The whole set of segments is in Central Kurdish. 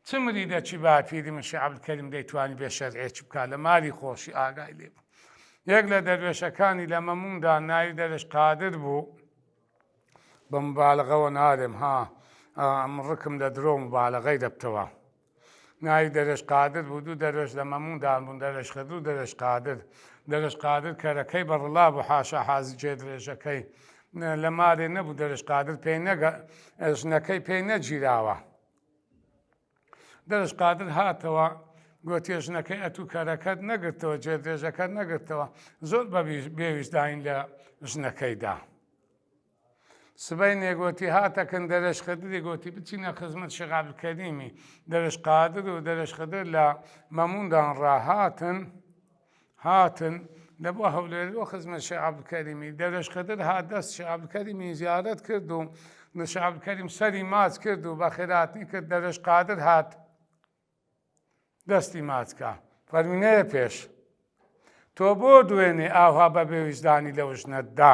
چمری دەچی باپیری من شێخ عەبدولکەریم دەیتوانی بێ شەرعێکی بکات لە ماری خۆشی ئاگای لێ بوو. یەک لە دەروێشەکانی لە مەموندا ناوی دەرێش قادر بوو، بە مبالغەوە نارێم من ڕکم لە درۆ مبالغەی دەبتەوە. ناوی دەرێش قادر بوو، دوو دەروێش لە مەموندان بوون، دەرێش خەدر و دەرێش قادر. دەرێش قادر کەرەکەی بەڕڵا بوو، حاشا حازی جێ درێژەکەی لە مارێ نەبوو. دەرێش قادر ژنەکەی پێی نەگیراوە. دەرێش قادر هاتەوە گوتی ژنەکەی ئەتوو کەرەکەت نەگرتەوە، جێ درێژەکەت نەگرتەوە، زۆر بێویستداین لە ژنەکەیدا. سبەی نێگوتی هاتەکەن دەرێش خەدری گوتی بچینە خزمەت شێخ عەبدولکەریمی. دەرێش قادر و دەرێش خەدر لە مەموندان هاتن لە بۆ هەولێرەوە خزمەت شێخ عەبدولکەریمی. دەرێش خەدر هات دەست شێخ عەبدولکەریمی زیارەت کرد و شێخ عەبدولکەریم سەری ماچ کرد و بە خێراتنی کرد. دەرێش قادر هات دەستی ماچکە فەرمی نەیە پێش، تۆ بۆ دوێنێ ئاوا بە بێویستدانی لەو ژنەتدا؟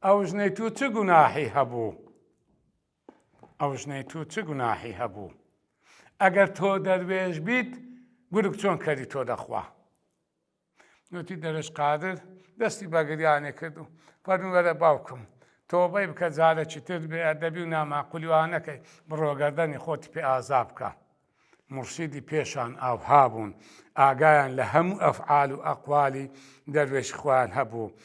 ئەو ژنەی تو چ گوناحی هەبوو؟ ئەو ژنەی تو چ گوناحی هەبوو؟ ئەگەر تۆ دەروێش بیت گورگ چۆن کەری تۆ دەخوا؟ گوتی دەرێش قادر دەستی بەگریانێ کرد و فەرمی وەرە باوکم تۆبەی بکە جارێکی تر بێ ئەدەبی و ناماقولی وا نەکەی، بڕۆ گەردەنی خۆتی پێ ئازا بکە. مرشیدی پێشان ئاوها بوون، ئاگایان لە هەموو ئەفعال و ئەقوالی دەروێشی خۆیان هەبوو.